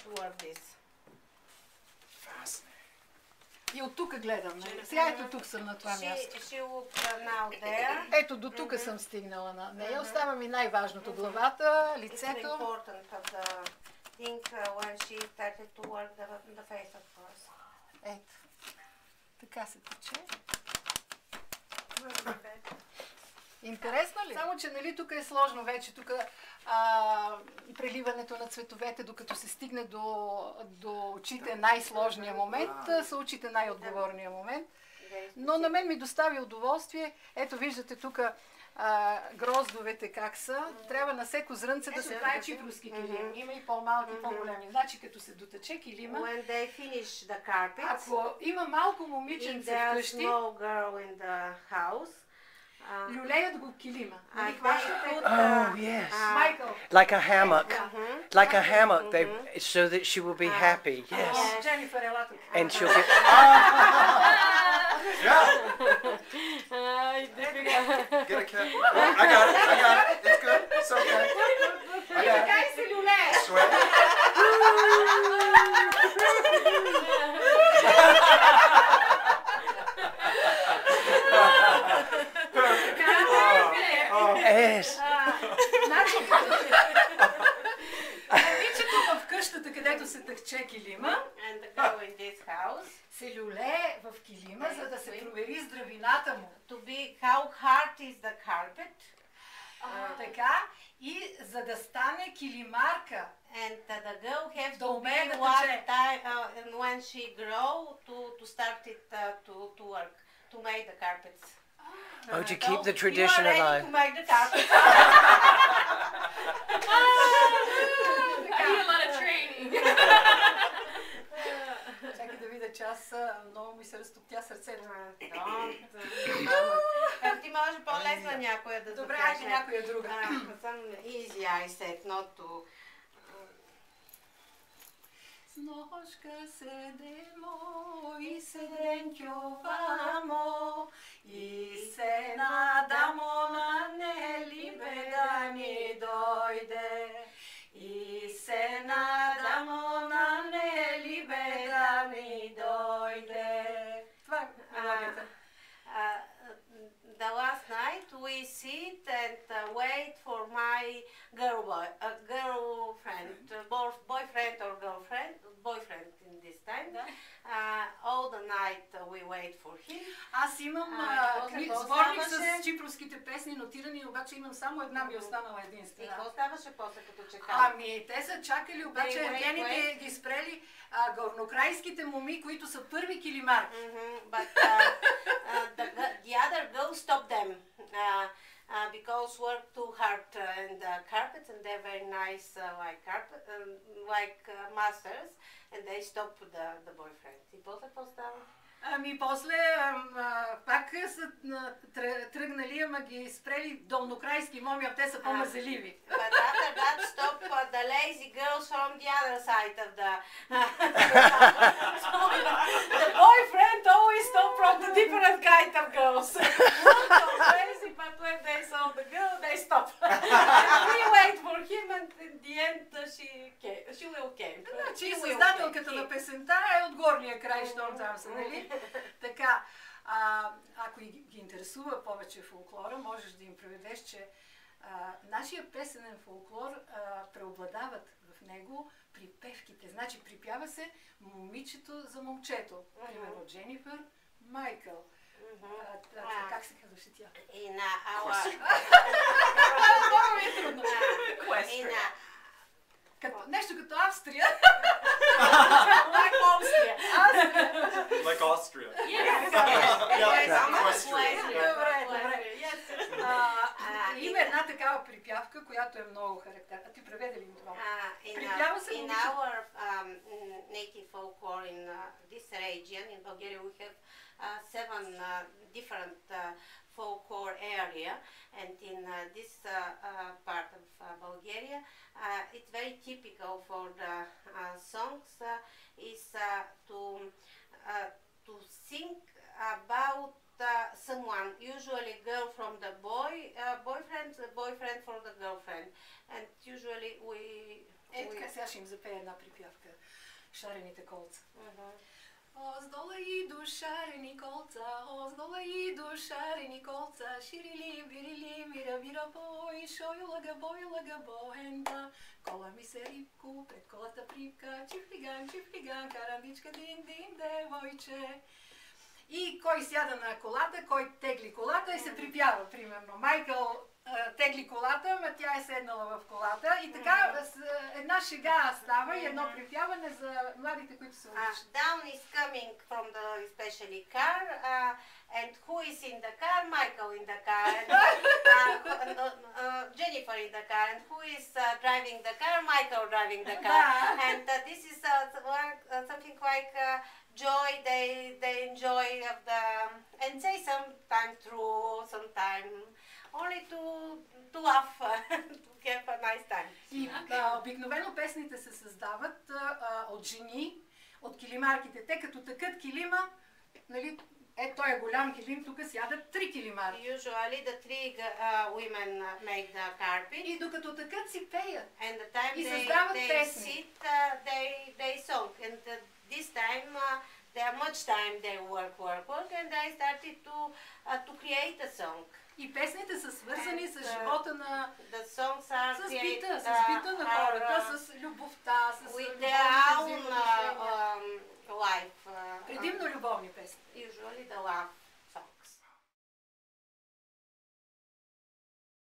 toward this. И от тук гледам. Сега ето тук съм на това място. She looked now there. Ето до тук съм стигнала на нея. Остава ми най-важното. Главата, It's лицето. important of the thing when she started to work the face of course. Ето. Така се тече. Интересно ли? Само, че нали тук е сложно вече. Тук преливането на цветовете, докато се стигне до очите най-сложния момент, са очите най-отговорния момент. Но на мен ми достави удоволствие. Ето виждате тук гроздовете как са. Трябва на всеко зрънце да се прави чипруски килим. Има и по-малки, по-големи. Значи като се дотече килима, When they finish the carpet, ако има малко момиченце вкъщи, small girl in the house, люлеят го килима. Нали they хващате? Oh, yes. Майкъл. Like a hammock. Like a hammock, so that she will be happy. Yes. Дженифър, ела тук. And she'll get... Get a cat. I got it. It's good. It's okay. I got Така и се люлее. Sweat. Yes. Значи, момичето в къщата, където се тъхче килима, and the girl in this house, се люлее в килима, за да се провери здравината му. to be how hard is the carpet, Така, и за да стане килимарка, and the girl has Да to умее be да one тече. time, and when she grow to start it to work, to make the carpets. Oh, to keep the tradition You are ready alive. to make the carpets. I need a lot of training. чакай да видя, че аз много ми се разтоптя сърцето. Ти може по-лесно някоя да Добре, започне. айде някоя друга. Some easy, I said, not to... С ножка седемо и седенчовамо и се надамо на нели беда ни дойде. И се надамо на нели беда ни дойде. Това е мелодията. The last night we sit and wait for my girlfriend, boyfriend or girlfriend, boyfriend in this time. Да. All the night we wait for him. Аз имам какво сборник ставаше? с чипровските песни, нотирани, обаче имам само една, ми е останала И единствена. какво ставаше после като чекал? Ами, те са чакали, обаче Wait, Евгените ги спрели горнокрайските моми, които са първи килимарки. But the other girls stopped them because work too hard in the carpets and they're very nice like masters and they stopped the boyfriend. И после какво става? Ами, после пак са тръгнали, ама ги спрели долнокрайски моми, а те са по-мазеливи. But after that stop the lazy girls from the other side of the So the boyfriend always stop from the different kind of girls. Not so crazy, but when they saw the girl, they stop. we wait for him and in the end she will came. Значи She will създателката came. на песента е от горния край, щом там са, нали? Така, ако ги интересува повече фолклора, можеш да им преведеш, че нашия песенен фолклор преобладават в него припевките. Значи припява се момичето за момчето. Примерно Дженифър, Майкъл. Как се казваше тя? In our Много ми е трудно. in Нещо като Австрия. like Austria. Like Austria. Има една такава припявка, която е много характерна. А ти преведе ли ми това? In our native folklore in this region, in Bulgaria, we have 7 different folklore area, and in this part of Bulgaria, it's very typical for the songs is to sing about someone, usually girl from the boyfriend, the boyfriend for the girlfriend, and usually we. Е, така сега ще им запея една припявка. Шарените колца. Оздола иду шарени колца, оздола иду шарени колца, ширилим, вирилим, вира, бой, шой, лага, боенда. Кола ми се рибку, пред колата припка, чифлиган, карандичка, дин, девойче. И кой сяда на колата, кой тегли колата и се припява, примерно. Майкъл тегли колата, ма тя е седнала в колата и така една шега става и едно припяване за младите, които се учат. Down is coming from the especially car, and who is in the car? Michael in the car, and Jennifer in the car, and who is driving the car? Michael driving the car. And this is something like joy, they enjoy of the, and say sometimes true, sometimes only to laugh, to have a nice time. И обикновено песните се създават от жени, от килимарките. Те като тъкат килима, нали, той е голям килим, тук сядат 3 килимарки. Usually the 3 women make the carpet. И докато тъкат си пеят. And the time и създават they песни. sit, they song. And this time, much time they work, and they started to create a song. И песните са свързани с живота на... The songs are с бита на хората, с любовта,